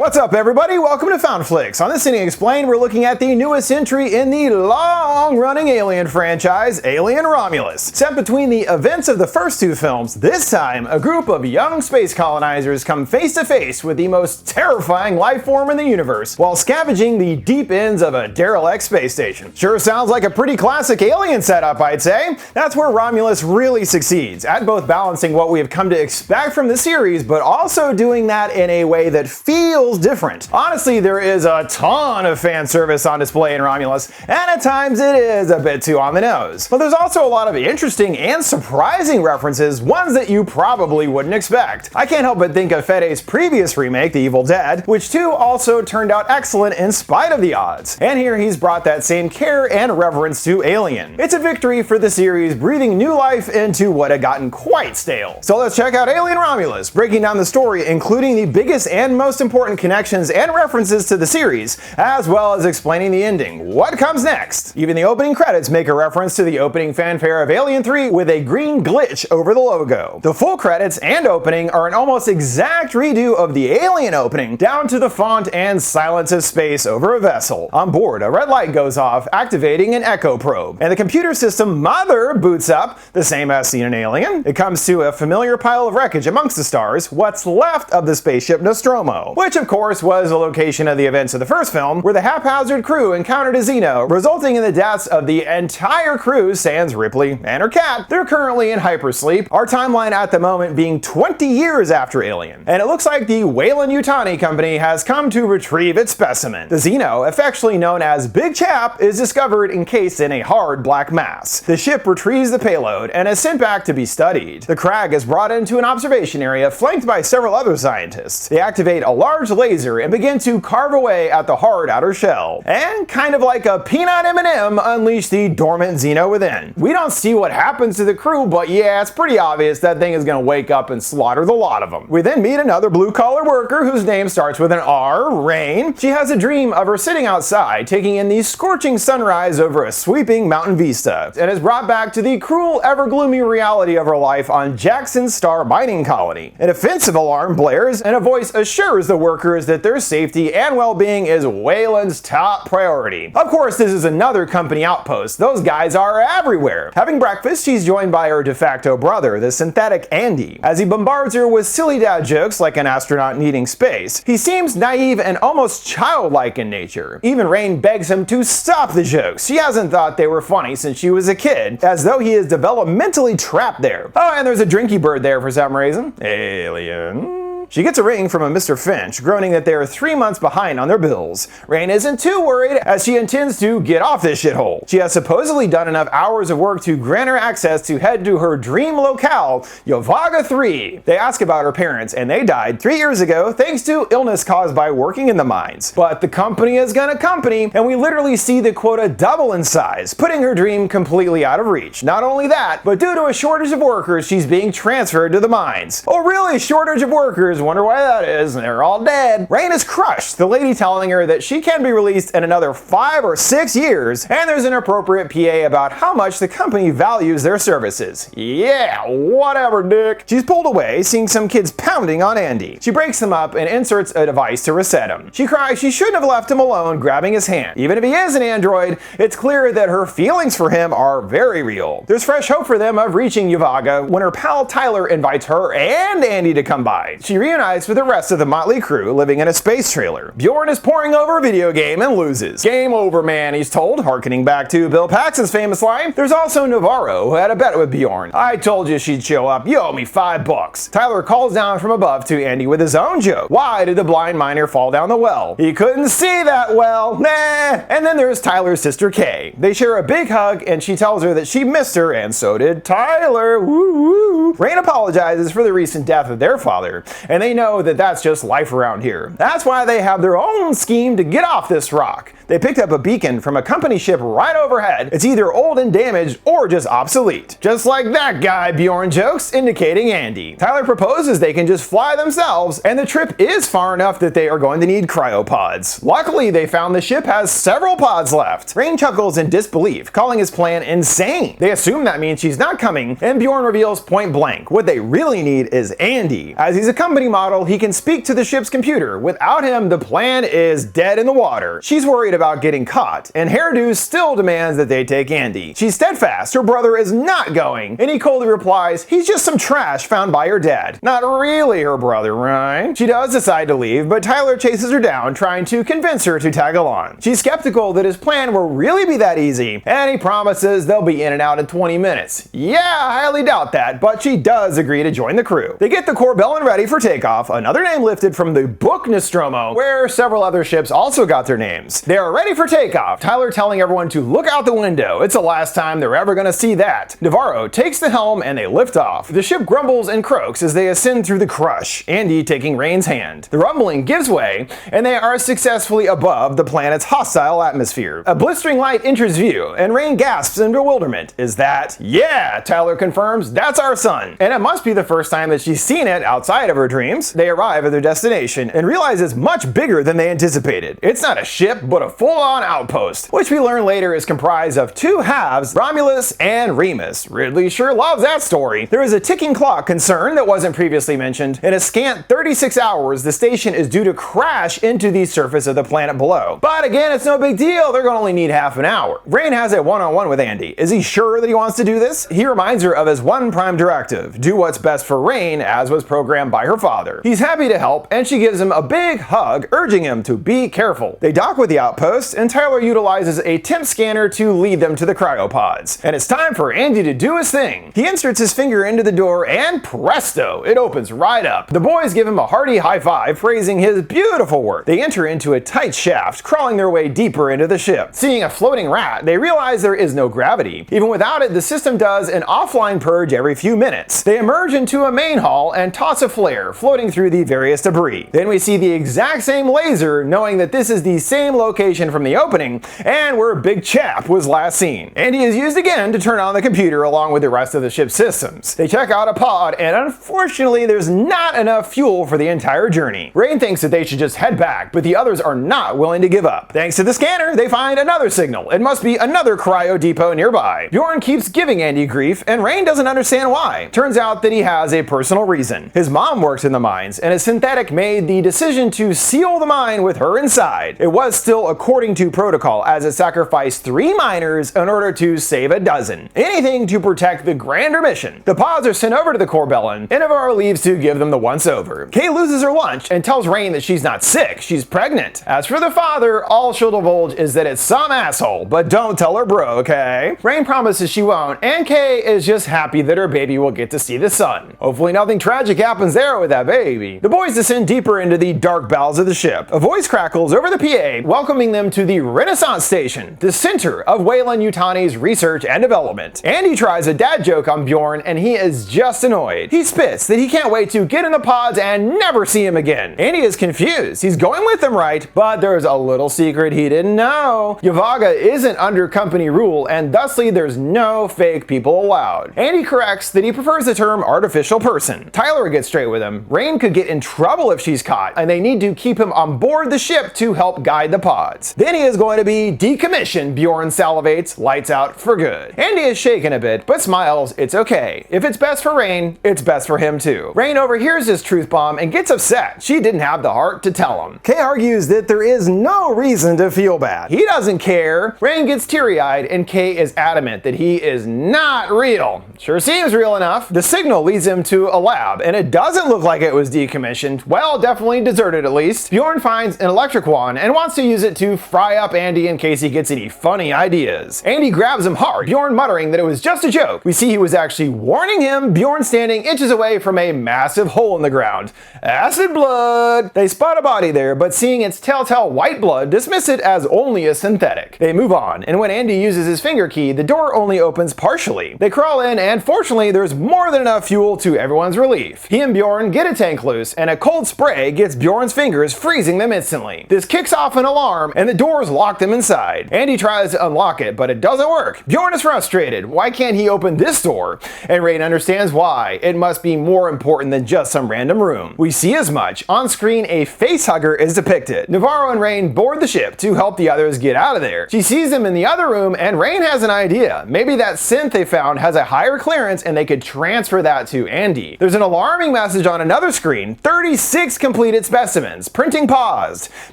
What's up, everybody? Welcome to FoundFlix. On this Cine Explained, we're looking at the newest entry in the long-running Alien franchise, Alien Romulus. Set between the events of the first two films, this time a group of young space colonizers come face-to-face with the most terrifying life form in the universe while scavenging the deep ends of a derelict space station. Sure sounds like a pretty classic Alien setup, I'd say. That's where Romulus really succeeds, at both balancing what we have come to expect from the series, but also doing that in a way that feels different. Honestly, there is a ton of fan service on display in Romulus, and at times it is a bit too on the nose. But there's also a lot of interesting and surprising references, ones that you probably wouldn't expect. I can't help but think of Fede's previous remake, The Evil Dead, which too also turned out excellent in spite of the odds. And here he's brought that same care and reverence to Alien. It's a victory for the series, breathing new life into what had gotten quite stale. So let's check out Alien Romulus, breaking down the story, including the biggest and most important connections and references to the series, as well as explaining the ending. What comes next? Even the opening credits make a reference to the opening fanfare of Alien 3 with a green glitch over the logo. The full credits and opening are an almost exact redo of the Alien opening, down to the font and silence of space over a vessel. On board, a red light goes off, activating an echo probe, and the computer system Mother boots up, the same as seen in Alien. It comes to a familiar pile of wreckage amongst the stars, what's left of the spaceship Nostromo, which of course was the location of the events of the first film, where the haphazard crew encountered a Xeno, resulting in the deaths of the entire crew sans Ripley and her cat. They're currently in hypersleep, our timeline at the moment being 20 years after Alien. And it looks like the Weyland-Yutani company has come to retrieve its specimen. The Xeno, affectionately known as Big Chap, is discovered encased in a hard black mass. The ship retrieves the payload and is sent back to be studied. The Crag is brought into an observation area flanked by several other scientists. They activate a large laser and begin to carve away at the hard outer shell. And kind of like a peanut M&M, unleash the dormant Xeno within. We don't see what happens to the crew, but yeah, it's pretty obvious that thing is gonna wake up and slaughter the lot of them. We then meet another blue-collar worker whose name starts with an R, Rain. She has a dream of her sitting outside, taking in the scorching sunrise over a sweeping mountain vista, and is brought back to the cruel, ever-gloomy reality of her life on Jackson's Star mining colony. An offensive alarm blares, and a voice assures the workers that their safety and well-being is Weyland's top priority. Of course, this is another company outpost. Those guys are everywhere. Having breakfast, she's joined by her de facto brother, the synthetic Andy. As he bombards her with silly dad jokes like an astronaut needing space, he seems naive and almost childlike in nature. Even Rain begs him to stop the jokes. She hasn't thought they were funny since she was a kid, as though he is developmentally trapped there. Oh, and there's a drinky bird there for some reason. Alien. She gets a ring from a Mr. Finch, groaning that they are 3 months behind on their bills. Rain isn't too worried, as she intends to get off this shithole. She has supposedly done enough hours of work to grant her access to head to her dream locale, Yovaga 3. They ask about her parents, and they died 3 years ago thanks to illness caused by working in the mines. But the company is gonna company, and we literally see the quota double in size, putting her dream completely out of reach. Not only that, but due to a shortage of workers, she's being transferred to the mines. Oh really? Shortage of workers? Wonder why that is. They're all dead. Rain is crushed, the lady telling her that she can be released in another 5 or 6 years, and there's an appropriate PA about how much the company values their services. Yeah, whatever, dick. She's pulled away, seeing some kids pounding on Andy. She breaks them up and inserts a device to reset him. She cries she shouldn't have left him alone, grabbing his hand. Even if he is an android, it's clear that her feelings for him are very real. There's fresh hope for them of reaching Yovaga when her pal Tyler invites her and Andy to come by. She reunites with the rest of the motley crew living in a space trailer. Bjorn is poring over a video game and loses. Game over, man, he's told, harkening back to Bill Paxton's famous line. There's also Navarro, who had a bet with Bjorn. I told you she'd show up. You owe me $5. Tyler calls down from above to Andy with his own joke. Why did the blind miner fall down the well? He couldn't see that well. Nah. And then there's Tyler's sister Kay. They share a big hug, and she tells her that she missed her, and so did Tyler. Woo woo. Rain apologizes for the recent death of their father, and they know that that's just life around here. That's why they have their own scheme to get off this rock. They picked up a beacon from a company ship right overhead. It's either old and damaged or just obsolete. Just like that guy, Bjorn jokes, indicating Andy. Tyler proposes they can just fly themselves, and the trip is far enough that they are going to need cryopods. Luckily, they found the ship has several pods left. Rain chuckles in disbelief, calling his plan insane. They assume that means she's not coming, and Bjorn reveals point blank what they really need is Andy, as he's accompanied operating model, he can speak to the ship's computer. Without him, the plan is dead in the water. She's worried about getting caught, and Hairdo still demands that they take Andy. She's steadfast, her brother is not going, and he coldly replies, he's just some trash found by her dad. Not really her brother, right? She does decide to leave, but Tyler chases her down, trying to convince her to tag along. She's skeptical that his plan will really be that easy, and he promises they'll be in and out in 20 minutes. Yeah, I highly doubt that, but she does agree to join the crew. They get the Corbellin ready for takeoff, another name lifted from the book Nostromo, where several other ships also got their names. They are ready for takeoff, Tyler telling everyone to look out the window. It's the last time they're ever gonna see that. Navarro takes the helm and they lift off. The ship grumbles and croaks as they ascend through the crush, Andy taking Rain's hand. The rumbling gives way, and they are successfully above the planet's hostile atmosphere. A blistering light enters view, and Rain gasps in bewilderment. Is that? Yeah, Tyler confirms, that's our sun. And it must be the first time that she's seen it outside of her dreams. They arrive at their destination and realize it's much bigger than they anticipated. It's not a ship, but a full-on outpost, which we learn later is comprised of two halves, Romulus and Remus. Ridley sure loves that story. There is a ticking clock concern that wasn't previously mentioned. In a scant 36 hours, the station is due to crash into the surface of the planet below. But again, it's no big deal, they're gonna only need half an hour. Rain has a one-on-one with Andy. Is he sure that he wants to do this? He reminds her of his one prime directive, do what's best for Rain, as was programmed by her father. He's happy to help, and she gives him a big hug, urging him to be careful. They dock with the outpost, and Tyler utilizes a temp scanner to lead them to the cryopods. And it's time for Andy to do his thing. He inserts his finger into the door, and presto, it opens right up. The boys give him a hearty high five, praising his beautiful work. They enter into a tight shaft, crawling their way deeper into the ship. Seeing a floating rat, they realize there is no gravity. Even without it, the system does an offline purge every few minutes. They emerge into a main hall and toss a flare, floating through the various debris. Then we see the exact same laser, knowing that this is the same location from the opening, and where Big Chap was last seen. Andy is used again to turn on the computer along with the rest of the ship's systems. They check out a pod, and unfortunately there's not enough fuel for the entire journey. Rain thinks that they should just head back, but the others are not willing to give up. Thanks to the scanner, they find another signal. It must be another cryo depot nearby. Bjorn keeps giving Andy grief, and Rain doesn't understand why. Turns out that he has a personal reason. His mom works in the mines, and a synthetic made the decision to seal the mine with her inside. It was still according to protocol, as it sacrificed 3 miners in order to save a dozen. Anything to protect the grander mission. The pods are sent over to the Corbellin, and Navarro leaves to give them the once-over. Kay loses her lunch and tells Rain that she's not sick, she's pregnant. As for the father, all she'll divulge is that it's some asshole, but don't tell her bro, okay? Rain promises she won't, and Kay is just happy that her baby will get to see the sun. Hopefully nothing tragic happens there with that baby. The boys descend deeper into the dark bowels of the ship. A voice crackles over the PA, welcoming them to the Renaissance Station, the center of Weyland-Yutani's research and development. Andy tries a dad joke on Bjorn, and he is just annoyed. He spits that he can't wait to get in the pods and never see him again. Andy is confused. He's going with them, right? But there's a little secret he didn't know. Yavaga isn't under company rule, and thusly there's no fake people allowed. Andy corrects that he prefers the term artificial person. Tyler gets straight with him. Rain could get in trouble if she's caught, and they need to keep him on board the ship to help guide the pods. Then he is going to be decommissioned, Bjorn salivates, lights out for good. Andy is shaken a bit, but smiles. It's okay. If it's best for Rain, it's best for him too. Rain overhears his truth bomb and gets upset. She didn't have the heart to tell him. Kay argues that there is no reason to feel bad. He doesn't care. Rain gets teary-eyed, and Kay is adamant that he is not real. Sure seems real enough. The signal leads him to a lab, and it doesn't look like it was decommissioned. Well, definitely deserted at least. Bjorn finds an electric wand and wants to use it to fry up Andy in case he gets any funny ideas. Andy grabs him hard, Bjorn muttering that it was just a joke. We see he was actually warning him, Bjorn standing inches away from a massive hole in the ground. Acid blood! They spot a body there, but seeing its telltale white blood, dismiss it as only a synthetic. They move on, and when Andy uses his finger key, the door only opens partially. They crawl in, and fortunately there's more than enough fuel to everyone's relief. He and Bjorn get a tank loose, and a cold spray gets Bjorn's fingers, freezing them instantly. This kicks off an alarm, and the doors lock them inside. Andy tries to unlock it, but it doesn't work. Bjorn is frustrated. Why can't he open this door? And Rain understands why. It must be more important than just some random room. We see as much. On screen, a facehugger is depicted. Navarro and Rain board the ship to help the others get out of there. She sees them in the other room, and Rain has an idea. Maybe that synth they found has a higher clearance, and they could transfer that to Andy. There's an alarming message on another another screen 36 completed specimens. Printing paused,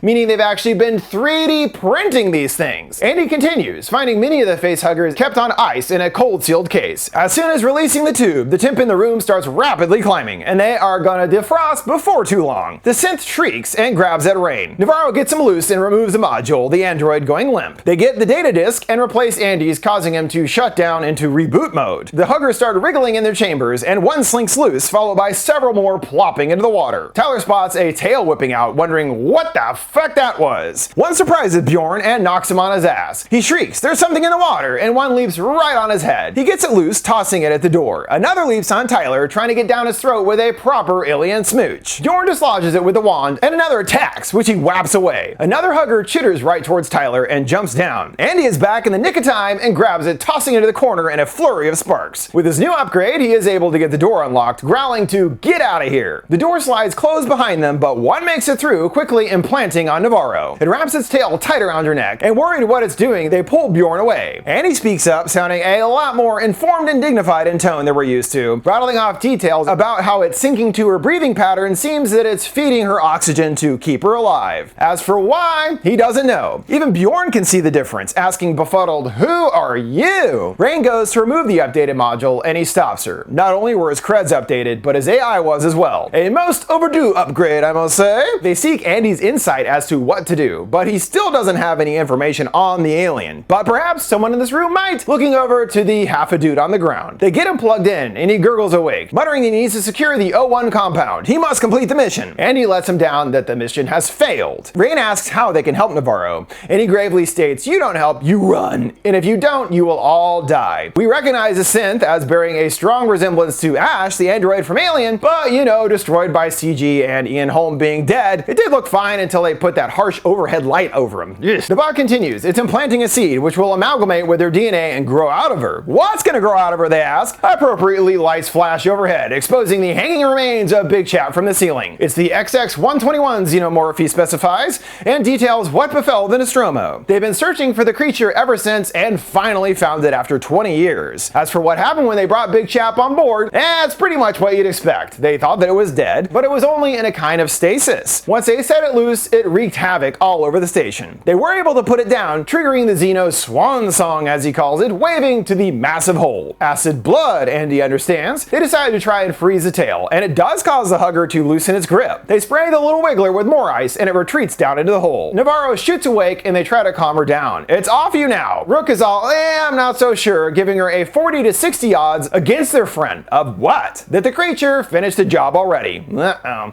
meaning they've actually been 3D printing these things. And he continues, finding many of the facehuggers kept on ice in a cold sealed case. As soon as releasing the tube, the temp in the room starts rapidly climbing, and they are gonna defrost before too long. The synth shrieks and grabs at Rain. Navarro gets him loose and removes the module, the android going limp. They get the data disk and replace Andy's, causing him to shut down into reboot mode. The huggers start wriggling in their chambers, and one slinks loose, followed by several more plopping into the water. Tyler spots a tail whipping out, wondering what the fuck that was. One surprises Bjorn and knocks him on his ass. He shrieks, "There's something in the water," and one leaps right on his head. He gets it loose, tossing it at the door. Another leaps on Tyler, trying to get down his throat with a proper alien smooch. Bjorn dislodges it with the wand, and another attacks, which he whaps away. Another hugger chitters right towards Tyler and jumps down. Andy is back in the nick of time and grabs it, tossing it to the corner in a flurry of sparks. With his new upgrade, he is able to get the door unlocked, growling to "Get out of here!" The door slides closed behind them, but one makes it through, quickly implanting on Navarro. It wraps its tail tight around her neck, and worried what it's doing, they pull Bjorn away. Andy speaks up, sounding a lot more informed and dignified in tone than we're used to, rattling off details about how it's syncing to her breathing pattern seems that it's feeding her oxygen to keep her alive. As for why, he doesn't know. Even Bjorn can see the difference, asking befuddled, "Who are you?" Rain goes to remove the updated module, and he stops her. Not only were his creds updated, but his AI was as well. A most overdue upgrade, I must say. They seek Andy's insight as to what to do, but he still doesn't have any information on the alien. But perhaps someone in this room might, looking over to the half a dude on the ground. They get him plugged in, and he gurgles awake, muttering he needs to secure the O1 compound. He must complete the mission. Andy lets him down that the mission has failed. Rain asks how they can help Navarro, and he gravely states, "You don't help, you run. And if you don't, you will all die." We recognize the synth as bearing a strong resemblance to Ash, the android from Alien, but you know, destroyed by CG and Ian Holm being dead, it did look fine until they put that harsh overhead light over him. Ugh. The bot continues, it's implanting a seed which will amalgamate with their DNA and grow out of her. What's gonna grow out of her, they ask. Appropriately, lights flash overhead, exposing the hanging remains of Big Chap from the ceiling. It's the XX-121 xenomorph, he specifies, and details what befell the Nostromo. They've been searching for the creature ever since and finally found it after 20 years. As for what happened when they brought Big Chap on board, it's pretty much what you'd expect. They thought that it was dead, but it was only in a kind of stasis. Once they set it loose, it wreaked havoc all over the station. They were able to put it down, triggering the Xeno's swan song, as he calls it, waving to the massive hole. Acid blood, Andy understands. They decide to try and freeze the tail, and it does cause the hugger to loosen its grip. They spray the little wiggler with more ice, and it retreats down into the hole. Navarro shoots awake, and they try to calm her down. "It's off you now." Rook is all, I'm not so sure, giving her a 40 to 60 odds against their friend. Of what? That the creature finished the job already.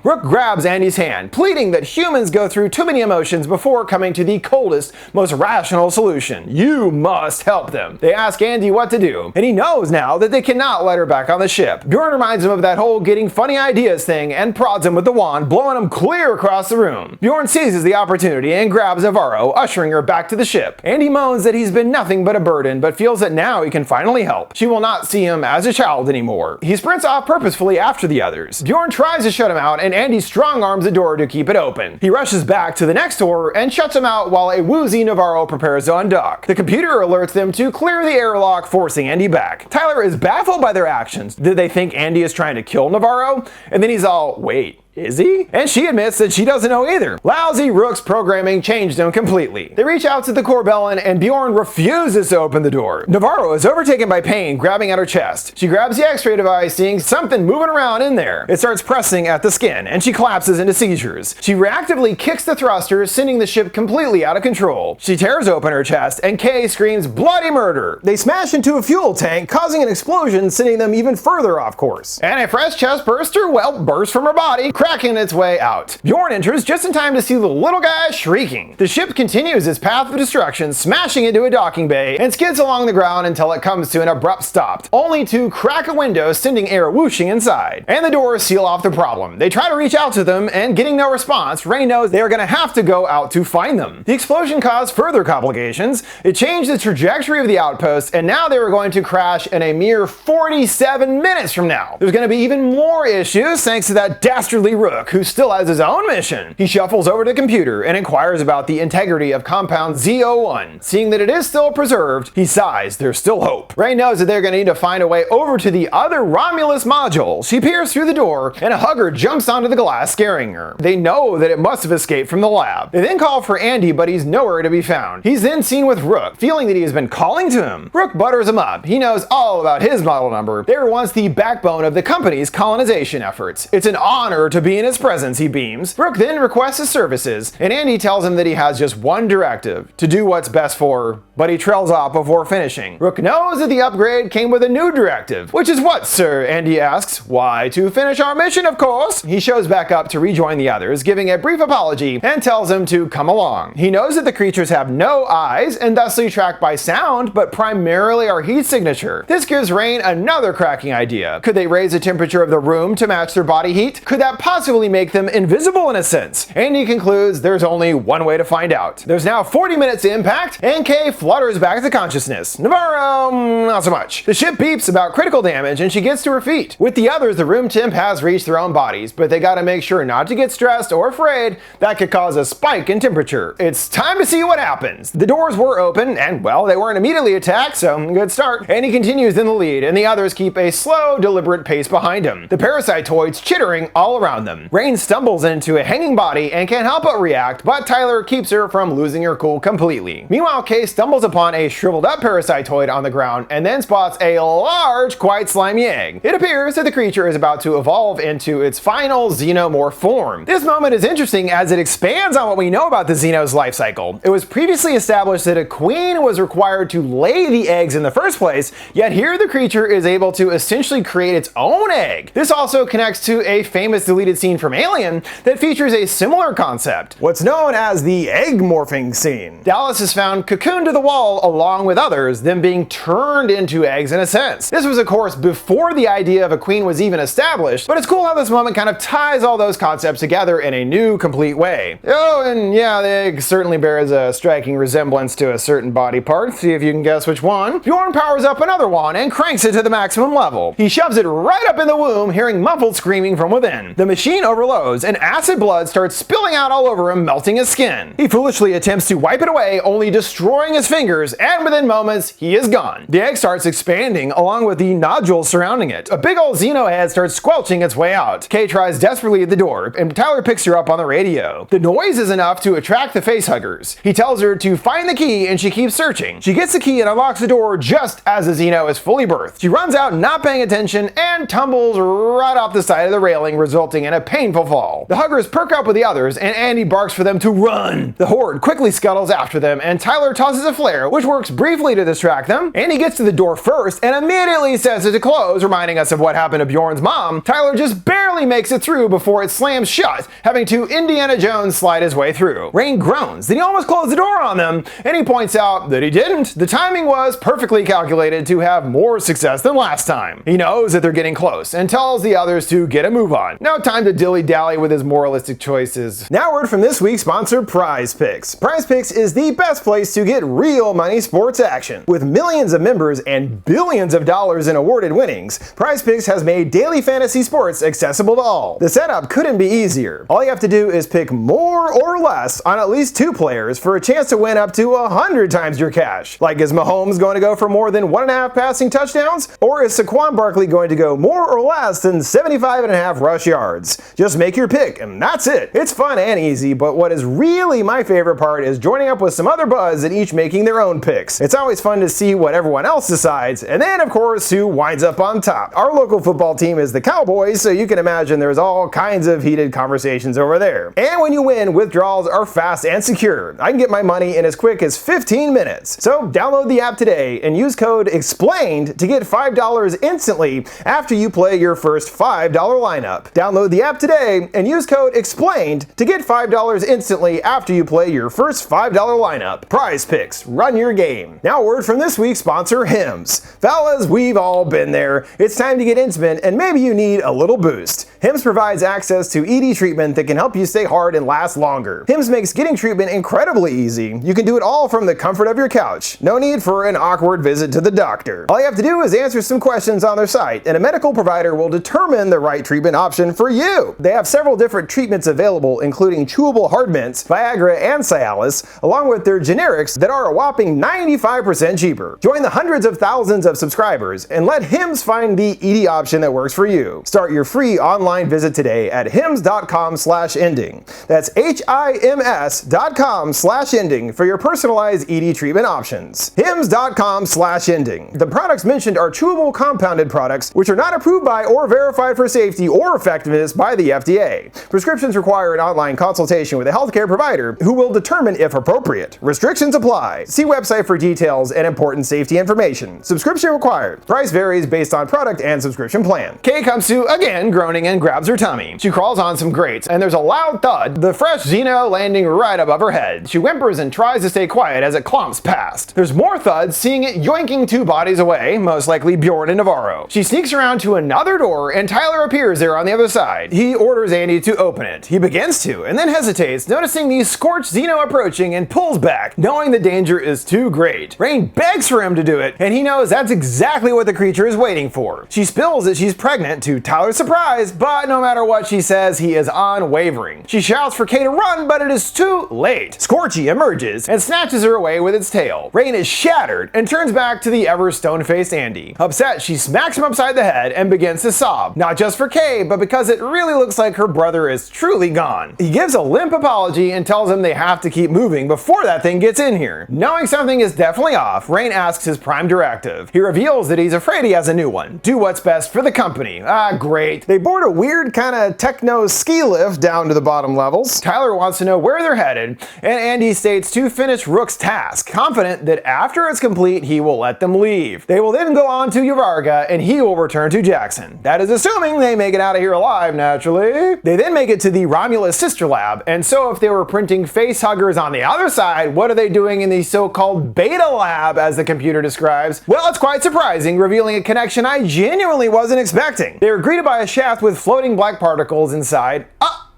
Rook grabs Andy's hand, pleading that humans go through too many emotions before coming to the coldest, most rational solution. You must help them. They ask Andy what to do, and he knows now that they cannot let her back on the ship. Bjorn reminds him of that whole getting funny ideas thing and prods him with the wand, blowing him clear across the room. Bjorn seizes the opportunity and grabs Navarro, ushering her back to the ship. Andy moans that he's been nothing but a burden, but feels that now he can finally help. She will not see him as a child anymore. He sprints off purposefully after the others. Bjorn tries to shut him out, and Andy strong arms the door to keep it open. He rushes back to the next door and shuts him out while a woozy Navarro prepares to undock. The computer alerts them to clear the airlock, forcing Andy back. Tyler is baffled by their actions. Did they think Andy is trying to kill Navarro? And then he's all, wait, is he? And she admits that she doesn't know either. Lousy Rook's programming changed him completely. They reach out to the Corbellin, and Bjorn refuses to open the door. Navarro is overtaken by pain, grabbing at her chest. She grabs the x-ray device, seeing something moving around in there. It starts pressing at the skin, and she collapses into seizures. She reactively kicks the thrusters, sending the ship completely out of control. She tears open her chest, and Kay screams bloody murder. They smash into a fuel tank, causing an explosion, sending them even further off course. And a fresh chest burster, bursts from her body, cracking its way out. Bjorn enters just in time to see the little guy shrieking. The ship continues its path of destruction, smashing into a docking bay, and skids along the ground until it comes to an abrupt stop, only to crack a window, sending air whooshing inside. And the doors seal off the problem. They try to reach out to them, and getting no response, Rain knows they are going to have to go out to find them. The explosion caused further complications. It changed the trajectory of the outpost, and now they were going to crash in a mere 47 minutes from now. There's going to be even more issues thanks to that dastardly Rook, who still has his own mission. He shuffles over to the computer and inquires about the integrity of compound Z01. Seeing that it is still preserved, he sighs, there's still hope. Ray knows that they're going to need to find a way over to the other Romulus module. She peers through the door, and a hugger jumps onto the glass, scaring her. They know that it must have escaped from the lab. They then call for Andy, but he's nowhere to be found. He's then seen with Rook, feeling that he has been calling to him. Rook butters him up. He knows all about his model number. They were once the backbone of the company's colonization efforts. It's an honor to be in his presence, he beams. Rook then requests his services, and Andy tells him that he has just one directive: to do what's best for, but he trails off before finishing. Rook knows that the upgrade came with a new directive. Which is what, sir? Andy asks. Why, to finish our mission, of course. He shows back up to rejoin the others, giving a brief apology, and tells them to come along. He knows that the creatures have no eyes, and thusly tracked by sound, but primarily our heat signature. This gives Rain another cracking idea. Could they raise the temperature of the room to match their body heat? Could that possibly make them invisible in a sense? Andy concludes there's only one way to find out. There's now 40 minutes to impact, and Kay flutters back to consciousness. Navarro, not so much. The ship beeps about critical damage, and she gets to her feet. With the others, the room temp has reached their own bodies, but they gotta make sure not to get stressed or afraid. That could cause a spike in temperature. It's time to see what happens. The doors were open, and well, they weren't immediately attacked, so good start. And he continues in the lead, and the others keep a slow, deliberate pace behind him. The parasitoids chittering all around them. Rain stumbles into a hanging body and can't help but react, but Tyler keeps her from losing her cool completely. Meanwhile, Kay stumbles upon a shriveled up parasitoid on the ground and then spots a large, quite slimy egg. It appears that the creature is about to evolve into its final xenomorph form. This moment is interesting as it expands on what we know about the Xeno's life cycle. It was previously established that a queen was required to lay the eggs in the first place, yet here the creature is able to essentially create its own egg. This also connects to a famous deleted scene from Alien that features a similar concept, what's known as the egg morphing scene. Dallas is found cocooned to the wall along with others, them being turned into eggs in a sense. This was of course before the idea of a queen was even established, but it's cool how this moment kind of ties all those concepts together in a new, complete way. Oh, and yeah, the egg certainly bears a striking resemblance to a certain body part. See if you can guess which one. Bjorn powers up another wand and cranks it to the maximum level. He shoves it right up in the womb, hearing muffled screaming from within. The machine overloads, and acid blood starts spilling out all over him, melting his skin. He foolishly attempts to wipe it away, only destroying his fingers, and within moments, he is gone. The egg starts expanding, along with the nodules surrounding it. A big old Xeno head starts squelching its way out. Kay tries desperately at the door, and Tyler picks her up on the radio. The noise is enough to attract the facehuggers. He tells her to find the key, and she keeps searching. She gets the key and unlocks the door just as the Xeno is fully birthed. She runs out, not paying attention, and tumbles right off the side of the railing, resulting in a painful fall. The huggers perk up with the others, and Andy barks for them to run. The horde quickly scuttles after them, and Tyler tosses a flare, which works briefly to distract them. Andy gets to the door first, and immediately says it to close, reminding us of what happened to Bjorn's mom. Tyler just barely makes it through before it slams shut, having to Indiana Jones slide his way through. Rain groans that he almost closed the door on them, and he points out that he didn't. The timing was perfectly calculated to have more success than last time. He knows that they're getting close, and tells the others to get a move on. No time to dilly-dally with his moralistic choices. Now word from this week's sponsor, PrizePicks. PrizePicks is the best place to get real money sports action. With millions of members and billions of dollars in awarded winnings, PrizePicks has made daily fantasy sports accessible to all. The setup couldn't be easier. All you have to do is pick more or less on at least 2 players for a chance to win up to 100 times your cash. Like, is Mahomes going to go for more than 1.5 passing touchdowns? Or is Saquon Barkley going to go more or less than 75.5 rush yards? Just make your pick, and that's it. It's fun and easy, but what is really my favorite part is joining up with some other buds and each making their own picks. It's always fun to see what everyone else decides, and then of course who winds up on top. Our local football team is the Cowboys, so you can imagine there's all kinds of heated conversations over there. And when you win, withdrawals are fast and secure. I can get my money in as quick as 15 minutes. So download the app today and use code EXPLAINED to get $5 instantly after you play your first $5 lineup. Download the app today and use code EXPLAINED to get $5 instantly after you play your first $5 lineup. PrizePicks, run your game. Now a word from this week's sponsor, Hims. Fellas, we've all been there. It's time to get intimate, and maybe you need a little boost. Hims provides access to ED treatment that can help you stay hard and last longer. Hims makes getting treatment incredibly easy. You can do it all from the comfort of your couch. No need for an awkward visit to the doctor. All you have to do is answer some questions on their site, and a medical provider will determine the right treatment option for you. you. They have several different treatments available, including chewable hard mints, Viagra, and Cialis, along with their generics that are a whopping 95% cheaper. Join the hundreds of thousands of subscribers and let Hims find the ED option that works for you. Start your free online visit today at hims.com/ending. That's HIMS.com/ending for your personalized ED treatment options. hims.com/ending. The products mentioned are chewable compounded products which are not approved by or verified for safety or effectiveness by the FDA. Prescriptions require an online consultation with a healthcare provider who will determine if appropriate. Restrictions apply. See website for details and important safety information. Subscription required. Price varies based on product and subscription plan. Kay comes to, again, groaning and grabs her tummy. She crawls on some grates and there's a loud thud, the fresh Xeno landing right above her head. She whimpers and tries to stay quiet as it clomps past. There's more thuds, seeing it yoinking two bodies away, most likely Bjorn and Navarro. She sneaks around to another door and Tyler appears there on the other side. He orders Andy to open it. He begins to, and then hesitates, noticing the scorched Xeno approaching and pulls back, knowing the danger is too great. Rain begs for him to do it, and he knows that's exactly what the creature is waiting for. She spills that she's pregnant to Tyler's surprise, but no matter what she says, he is unwavering. She shouts for Kay to run, but it is too late. Scorchy emerges and snatches her away with its tail. Rain is shattered and turns back to the ever stone-faced Andy. Upset, she smacks him upside the head and begins to sob, not just for Kay, but because it really looks like her brother is truly gone. He gives a limp apology and tells him they have to keep moving before that thing gets in here. Knowing something is definitely off, Rain asks his prime directive. He reveals that he's afraid he has a new one. Do what's best for the company. Ah, great. They board a weird kind of techno ski lift down to the bottom levels. Tyler wants to know where they're headed, and Andy states to finish Rook's task, confident that after it's complete, he will let them leave. They will then go on to Yavarga, and he will return to Jackson. That is assuming they make it out of here alive, naturally. They then make it to the Romulus sister lab, and so if they were printing face huggers on the other side, what are they doing in the so-called beta lab, as the computer describes? Well, it's quite surprising, revealing a connection I genuinely wasn't expecting. They were greeted by a shaft with floating black particles inside.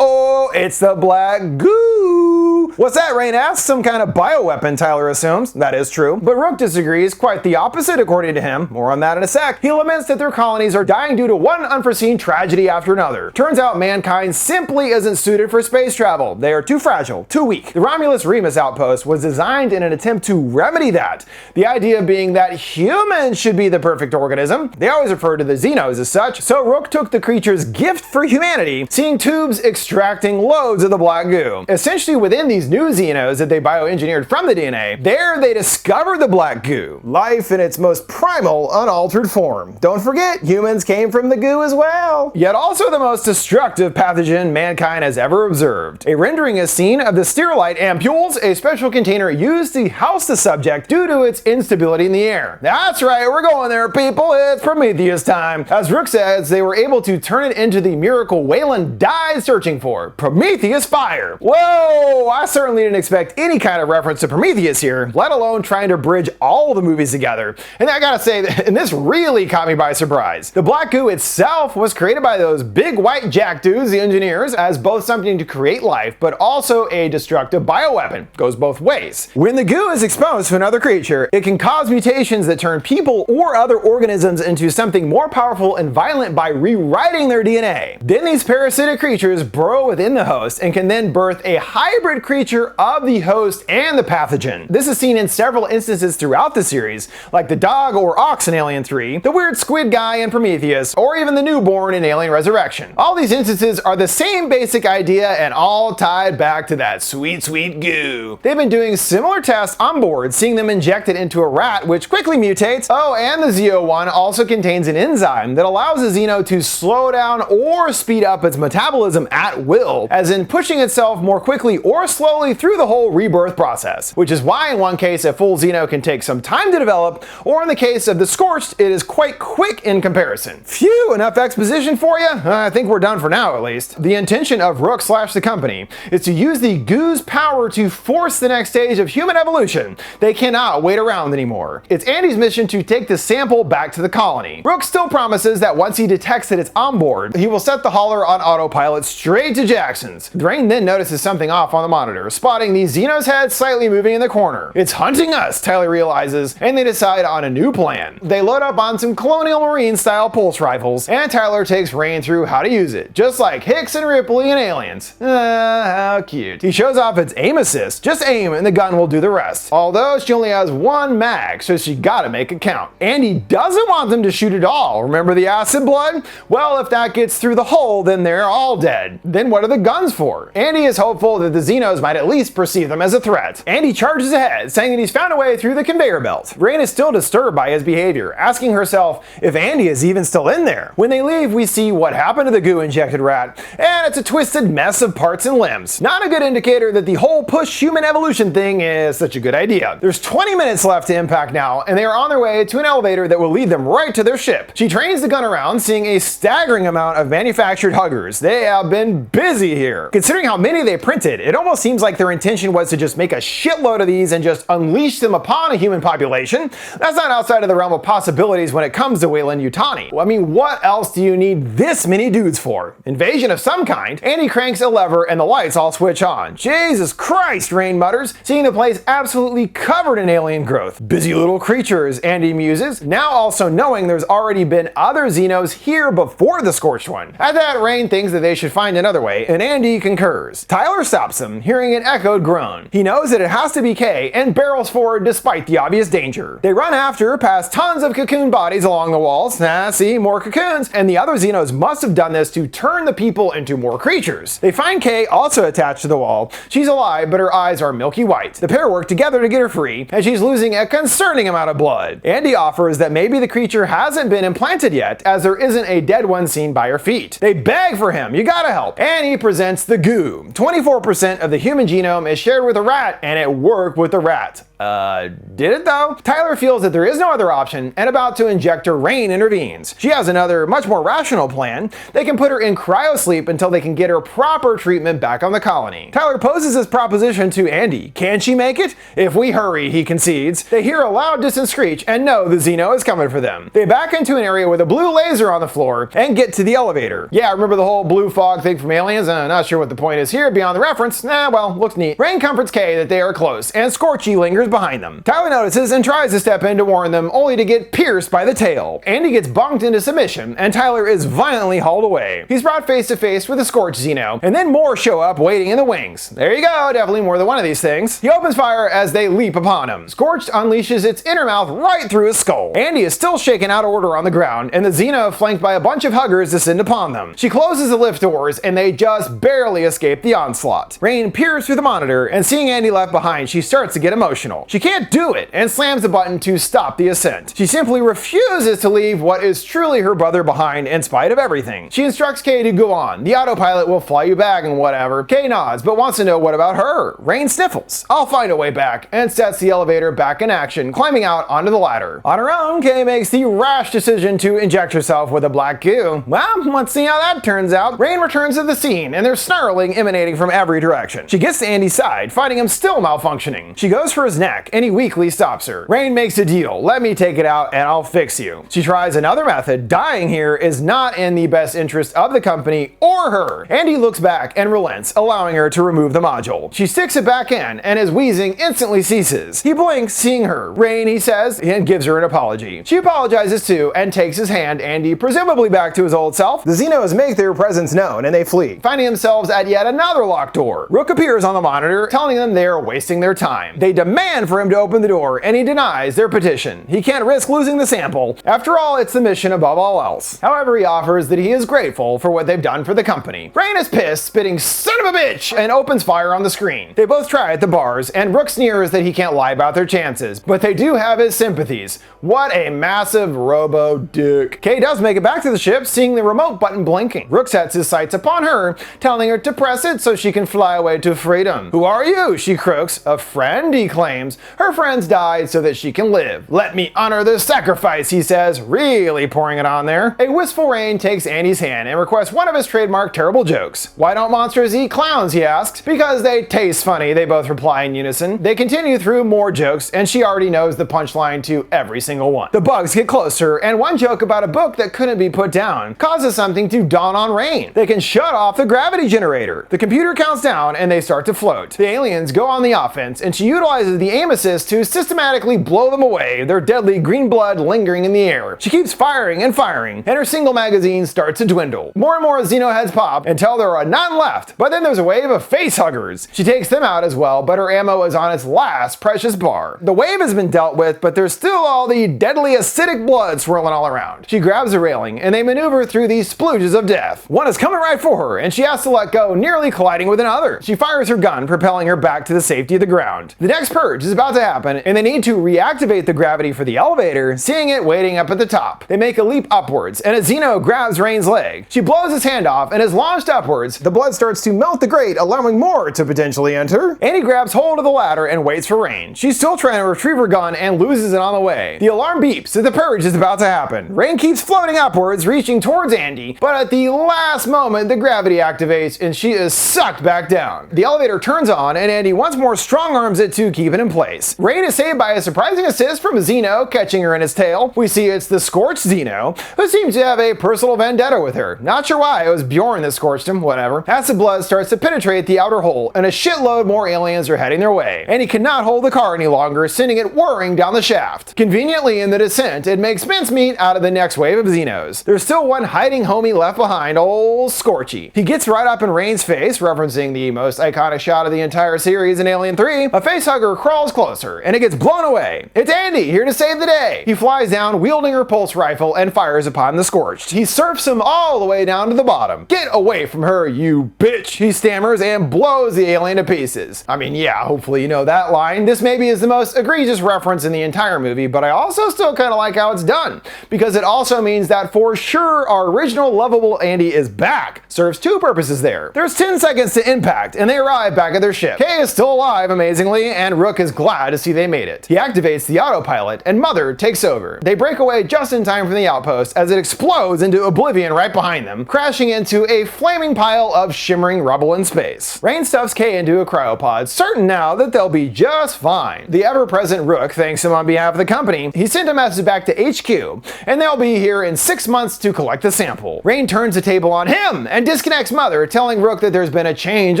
Oh, it's the black goo. What's that, Rain asks? Some kind of bioweapon, Tyler assumes. That is true. But Rook disagrees, quite the opposite according to him. More on that in a sec. He laments that their colonies are dying due to one unforeseen tragedy after another. Turns out mankind simply isn't suited for space travel. They are too fragile, too weak. The Romulus Remus outpost was designed in an attempt to remedy that. The idea being that humans should be the perfect organism. They always refer to the Xenos as such. So Rook took the creature's gift for humanity, seeing tubes extracting loads of the black goo. Essentially within these new Xenos that they bioengineered from the DNA, there they discovered the black goo. Life in its most primal, unaltered form. Don't forget, humans came from the goo as well. Yet also the most destructive pathogen mankind has ever observed. A rendering is seen of the sterilite ampules, a special container used to house the subject due to its instability in the air. That's right, we're going there, people. It's Prometheus time. As Rook says, they were able to turn it into the miracle Wayland died searching for, Prometheus fire. Whoa, I certainly didn't expect any kind of reference to Prometheus here, let alone trying to bridge all the movies together. And I gotta say, and this really caught me by surprise. The black goo itself was created by those big white jack dudes, the engineers, as both something to create life, but also a destructive bioweapon. Goes both ways. When the goo is exposed to another creature, it can cause mutations that turn people or other organisms into something more powerful and violent by rewriting their DNA. Then these parasitic creatures burrow within the host and can then birth a hybrid creature of the host and the pathogen. This is seen in several instances throughout the series, like the dog or ox in Alien 3, the weird squid guy in Prometheus, or even the newborn in Alien Resurrection. All these instances are the same basic idea and all tied back to that sweet, sweet goo. They've been doing similar tests on board, seeing them injected into a rat, which quickly mutates. Oh, and the ZO1 also contains an enzyme that allows the Xeno to slow down or speed up its metabolism at will, as in pushing itself more quickly or slowly through the whole rebirth process, which is why in one case a full Xeno can take some time to develop, or in the case of the Scorched, it is quite quick in comparison. Phew, enough exposition for you? I think we're done for now at least. The intention of Rook / the company is to use the goo's power to force the next stage of human evolution. They cannot wait around anymore. It's Andy's mission to take the sample back to the colony. Rook still promises that once he detects that it's on board, he will set the hauler on autopilot straight to Jackson's. Rain then notices something off on the monitor. monitor, spotting the Xeno's head slightly moving in the corner. It's hunting us, Tyler realizes, and they decide on a new plan. They load up on some Colonial Marine style pulse rifles, and Tyler takes Rain through how to use it, just like Hicks and Ripley in Aliens. How cute. He shows off its aim assist. Just aim and the gun will do the rest. Although she only has one mag, so she gotta make it count. And he doesn't want them to shoot at all. Remember the acid blood? Well, if that gets through the hole, then they're all dead. Then what are the guns for? Andy is hopeful that the Xenos might at least perceive them as a threat. Andy charges ahead, saying that he's found a way through the conveyor belt. Rain is still disturbed by his behavior, asking herself if Andy is even still in there. When they leave, we see what happened to the goo-injected rat, and it's a twisted mess of parts and limbs. Not a good indicator that the whole push human evolution thing is such a good idea. There's 20 minutes left to impact now, and they are on their way to an elevator that will lead them right to their ship. She trains the gun around, seeing a staggering amount of manufactured huggers. They have been busy here. Considering how many they printed, it almost seems like their intention was to just make a shitload of these and just unleash them upon a human population. That's not outside of the realm of possibilities when it comes to Weyland-Yutani. I mean, what else do you need this many dudes for? Invasion of some kind? Andy cranks a lever and the lights all switch on. Jesus Christ, Rain mutters, seeing the place absolutely covered in alien growth. Busy little creatures, Andy muses, now also knowing there's already been other Xenos here before the Scorched one. At that, Rain thinks that they should find another way, and Andy concurs. Tyler stops him, hearing an echoed groan. He knows that it has to be Kay, and barrels forward despite the obvious danger. They run after, past tons of cocoon bodies along the walls. See, more cocoons, and the other Xenos must have done this to turn the people into more creatures. They find Kay also attached to the wall. She's alive, but her eyes are milky white. The pair work together to get her free, and she's losing a concerning amount of blood. Andy offers that maybe the creature hasn't been implanted yet, as there isn't a dead one seen by her feet. They beg for him, you gotta help, and he presents the goo. 24% of the human genome is shared with a rat, and it worked with the rat. Did it though? Tyler feels that there is no other option, and about to inject her, Rain intervenes. She has another, much more rational plan. They can put her in cryosleep until they can get her proper treatment back on the colony. Tyler poses this proposition to Andy. Can she make it? If we hurry, he concedes. They hear a loud distant screech and know the Xeno is coming for them. They back into an area with a blue laser on the floor and get to the elevator. Yeah, remember the whole blue fog thing from Aliens? I'm not sure what the point is here beyond the reference. Well, looks neat. Rain comforts Kay that they are close, and Scorchy lingers behind them. Tyler notices and tries to step in to warn them, only to get pierced by the tail. Andy gets bonked into submission, and Tyler is violently hauled away. He's brought face to face with a Scorched Xeno, and then more show up waiting in the wings. There you go, definitely more than one of these things. He opens fire as they leap upon him. Scorched unleashes its inner mouth right through his skull. Andy is still shaken out of order on the ground, and the Xeno, flanked by a bunch of huggers, descend upon them. She closes the lift doors, and they just barely escape the onslaught. Rain peers through the monitor, and seeing Andy left behind, she starts to get emotional. She can't do it, and slams the button to stop the ascent. She simply refuses to leave what is truly her brother behind in spite of everything. She instructs Kay to go on. The autopilot will fly you back and whatever. Kay nods, but wants to know what about her. Rain sniffles. I'll find a way back, and sets the elevator back in action, climbing out onto the ladder. On her own, Kay makes the rash decision to inject herself with a black goo. Well, let's see how that turns out. Rain returns to the scene, and there's snarling emanating from every direction. She gets to Andy's side, finding him still malfunctioning. She goes for his neck, and he weakly stops her. Rain makes a deal. Let me take it out and I'll fix you. She tries another method. Dying here is not in the best interest of the company or her. Andy looks back and relents, allowing her to remove the module. She sticks it back in, and his wheezing instantly ceases. He blinks, seeing her. Rain, he says, and gives her an apology. She apologizes too and takes his hand, Andy presumably back to his old self. The Xenos make their presence known and they flee, finding themselves at yet another locked door. Rook appears on the monitor, telling them they are wasting their time. They demand for him to open the door, and he denies their petition. He can't risk losing the sample. After all, it's the mission above all else. However, he offers that he is grateful for what they've done for the company. Rain is pissed, spitting "son of a bitch," and opens fire on the screen. They both try at the bars, and Rook sneers that he can't lie about their chances, but they do have his sympathies. What a massive robo dick. Kay does make it back to the ship, seeing the remote button blinking. Rook sets his sights upon her, telling her to press it so she can fly away to freedom. Who are you? She croaks. A friend, he claims. claims her friends died so that she can live. "Let me honor this sacrifice," he says, really pouring it on there. A wistful Rain takes Andy's hand and requests one of his trademark terrible jokes. "Why don't monsters eat clowns?" he asks. "Because they taste funny," they both reply in unison. They continue through more jokes, and she already knows the punchline to every single one. The bugs get closer, and one joke about a book that couldn't be put down causes something to dawn on Rain. They can shut off the gravity generator. The computer counts down, and they start to float. The aliens go on the offense, and she utilizes the aim assist to systematically blow them away, their deadly green blood lingering in the air. She keeps firing and firing, and her single magazine starts to dwindle. More and more xenoheads pop until there are none left, but then there's a wave of facehuggers. She takes them out as well, but her ammo is on its last precious bar. The wave has been dealt with, but there's still all the deadly acidic blood swirling all around. She grabs a railing, and they maneuver through these splooges of death. One is coming right for her, and she has to let go, nearly colliding with another. She fires her gun, propelling her back to the safety of the ground. The next purge is about to happen, and they need to reactivate the gravity for the elevator, seeing it waiting up at the top. They make a leap upwards, and a Xeno grabs Rain's leg. She blows his hand off and is launched upwards. The blood starts to melt the grate, allowing more to potentially enter. Andy grabs hold of the ladder and waits for Rain. She's still trying to retrieve her gun and loses it on the way. The alarm beeps that the purge is about to happen. Rain keeps floating upwards, reaching towards Andy, but at the last moment the gravity activates and she is sucked back down. The elevator turns on and Andy once more strong arms it to keep it in place. Rain is saved by a surprising assist from a Xeno, catching her in his tail. We see it's the Scorched Xeno, who seems to have a personal vendetta with her. Not sure why, it was Bjorn that scorched him, whatever. Acid blood starts to penetrate the outer hole, and a shitload more aliens are heading their way. Andy cannot hold the car any longer, sending it whirring down the shaft. Conveniently in the descent, it makes mincemeat out of the next wave of Xenos. There's still one hiding homie left behind, old Scorchy. He gets right up in Rain's face, referencing the most iconic shot of the entire series in Alien 3. A facehugger crawls closer, and it gets blown away. It's Andy, here to save the day. He flies down, wielding her pulse rifle, and fires upon the Scorched. He surfs him all the way down to the bottom. "Get away from her, you bitch," he stammers, and blows the alien to pieces. I mean, yeah, hopefully you know that line. This maybe is the most egregious reference in the entire movie, but I also still kind of like how it's done, because it also means that for sure our original lovable Andy is back. Serves two purposes there. There's 10 seconds to impact, and they arrive back at their ship. Kay is still alive, amazingly, and Rook is glad to see they made it. He activates the autopilot, and Mother takes over. They break away just in time from the outpost as it explodes into oblivion right behind them, crashing into a flaming pile of shimmering rubble in space. Rain stuffs Kay into a cryopod, certain now that they'll be just fine. The ever-present Rook thanks him on behalf of the company. He sent a message back to HQ, and they'll be here in 6 months to collect the sample. Rain turns the table on him and disconnects Mother, telling Rook that there's been a change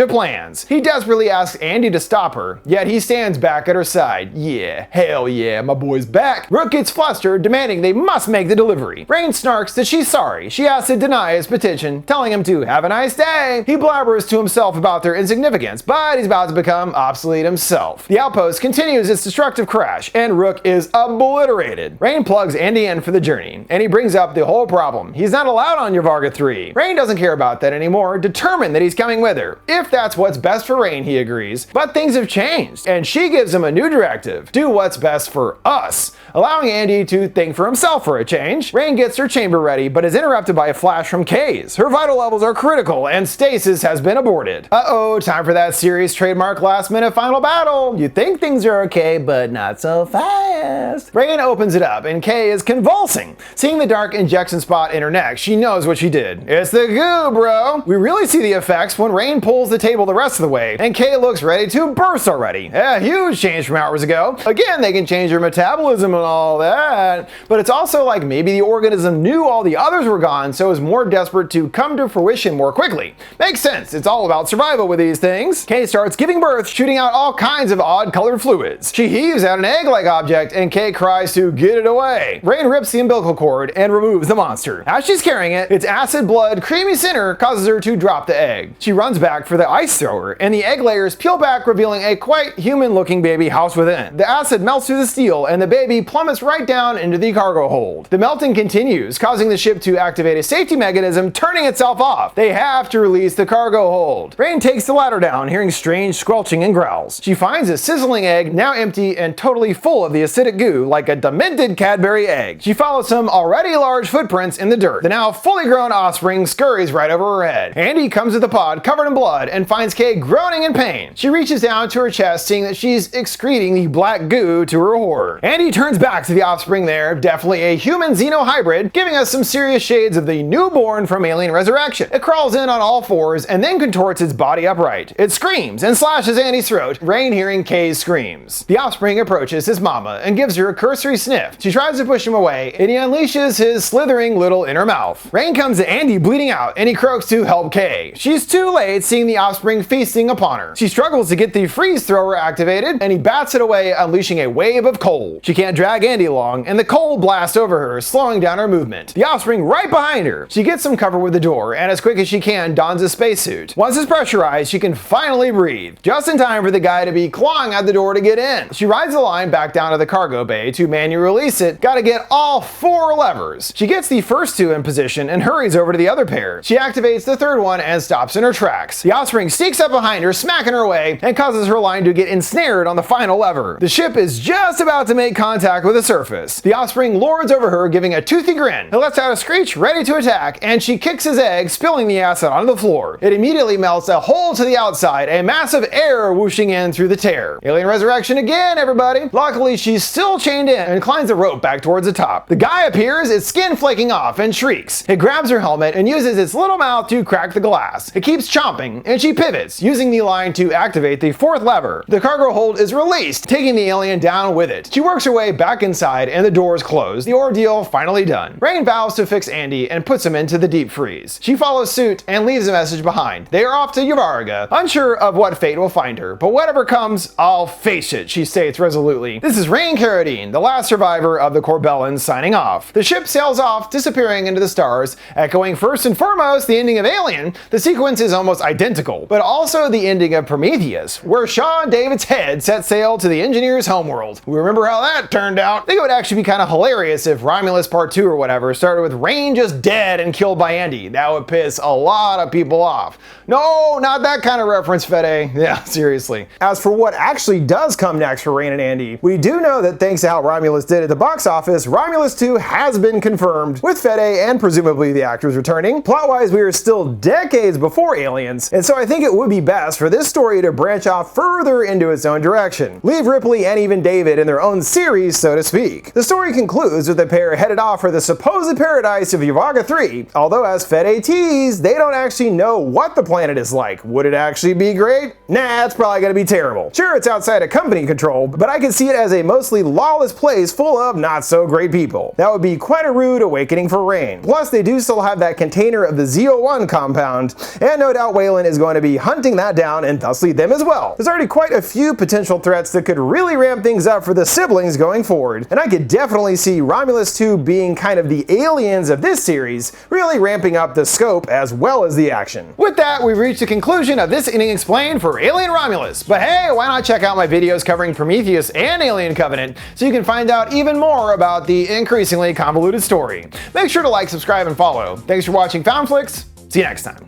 of plans. He desperately asks Andy to stop her, yet he stands back at her side. Yeah, hell yeah, my boy's back. Rook gets flustered, demanding they must make the delivery. Rain snarks that she's sorry. She asks to deny his petition, telling him to have a nice day. He blabbers to himself about their insignificance, but he's about to become obsolete himself. The outpost continues its destructive crash, and Rook is obliterated. Rain plugs Andy in for the journey, and he brings up the whole problem. He's not allowed on Varga 3. Rain doesn't care about that anymore, determined that he's coming with her. If that's what's best for Rain, he agrees. But things have changed, and she gives him a new directive. Do what's best for us, allowing Andy to think for himself for a change. Rain gets her chamber ready, but is interrupted by a flash from Kay's. Her vital levels are critical, and stasis has been aborted. Uh-oh, time for that series trademark last-minute final battle. You think things are okay, but not so fast. Rain opens it up, and Kay is convulsing. Seeing the dark injection spot in her neck, she knows what she did. It's the goo, bro! We really see the effects when Rain pulls the table the rest of the way, and Kay looks ready to burst already. A huge change from hours ago. Again, they can change her metabolism and all that, but it's also like maybe the organism knew all the others were gone, so is more desperate to come to fruition more quickly. Makes sense, it's all about survival with these things. Kay starts giving birth, shooting out all kinds of odd colored fluids. She heaves out an egg-like object, and Kay cries to get it away. Rain rips the umbilical cord and removes the monster. As she's carrying it, its acid blood creamy center causes her to drop the egg. She runs back for the ice thrower, and the egg layers peel back, revealing a quite human-looking baby housed within. The acid melts through the steel, and the baby plummets right down into the cargo hold. The melting continues, causing the ship to activate a safety mechanism, turning itself off. They have to release the cargo hold. Rain takes the ladder down, hearing strange squelching and growls. She finds a sizzling egg, now empty and totally full of the acidic goo, like a demented Cadbury egg. She follows some already large footprints in the dirt. The now fully grown offspring scurries right over her head. Andy comes to the pod, covered in blood, and finds Kay groaning in pain. She reaches down to her chest, seeing that she's she's excreting the black goo to her horror. Andy turns back to the offspring there, definitely a human xeno hybrid, giving us some serious shades of the newborn from Alien Resurrection. It crawls in on all fours and then contorts its body upright. It screams and slashes Andy's throat, Rain hearing Kay's screams. The offspring approaches his mama and gives her a cursory sniff. She tries to push him away, and he unleashes his slithering little inner mouth. Rain comes to Andy bleeding out, and he croaks to help Kay. She's too late, seeing the offspring feasting upon her. She struggles to get the freeze thrower activated, and he bats it away, unleashing a wave of cold. She can't drag Andy along, and the cold blasts over her, slowing down her movement. The offspring right behind her. She gets some cover with the door, and as quick as she can, dons a spacesuit. Once it's pressurized, she can finally breathe, just in time for the guy to be clawing at the door to get in. She rides the line back down to the cargo bay to manually release it. Gotta get all 4 levers. She gets the first 2 in position and hurries over to the other pair. She activates the third one and stops in her tracks. The offspring sneaks up behind her, smacking her away, and causes her line to get ensnared on the final lever. The ship is just about to make contact with the surface. The offspring lords over her, giving a toothy grin. It lets out a screech, ready to attack, and she kicks his egg, spilling the acid onto the floor. It immediately melts a hole to the outside, a massive air whooshing in through the tear. Alien Resurrection again, everybody! Luckily, she's still chained in and climbs the rope back towards the top. The guy appears, its skin flaking off, and shrieks. It grabs her helmet and uses its little mouth to crack the glass. It keeps chomping, and she pivots, using the line to activate the 4th lever. The cargo hold is released, taking the alien down with it. She works her way back inside, and the doors close. The ordeal finally done. Rain vows to fix Andy and puts him into the deep freeze. She follows suit and leaves a message behind. They are off to Yvarga, unsure of what fate will find her, but whatever comes, I'll face it, she states resolutely. This is Rain Carradine, the last survivor of the Corbellans, signing off. The ship sails off, disappearing into the stars, echoing first and foremost the ending of Alien. The sequence is almost identical, but also the ending of Prometheus, where Shaw and David's head set sail to the engineer's homeworld. We remember how that turned out. I think it would actually be kind of hilarious if Romulus Part 2 or whatever started with Rain just dead and killed by Andy. That would piss a lot of people off. No, not that kind of reference, Fede. Yeah, seriously. As for what actually does come next for Rain and Andy, we do know that thanks to how Romulus did at the box office, Romulus 2 has been confirmed, with Fede and presumably the actors returning. Plot-wise, we are still decades before Aliens, and so I think it would be best for this story to branch off further into its own direction. Leave Ripley and even David in their own series, so to speak. The story concludes with the pair headed off for the supposed paradise of Yvarga 3, although as Fede teased, they don't actually know what the planet is like. Would it actually be great? Nah, it's probably gonna be terrible. Sure, it's outside of company control, but I can see it as a mostly lawless place full of not so great people. That would be quite a rude awakening for Rain. Plus, they do still have that container of the Z01 compound, and no doubt Weyland is going to be hunting that down and thus lead them as well. There's already quite a few potential threats that could really ramp things up for the siblings going forward, and I could definitely see Romulus 2 being kind of the Aliens of this series, really ramping up the scope as well as the action. With that, we've reached the conclusion of this Ending Explained for Alien Romulus, but hey, why not check out my videos covering Prometheus and Alien Covenant so you can find out even more about the increasingly convoluted story. Make sure to like, subscribe, and follow. Thanks for watching FoundFlix. See you next time.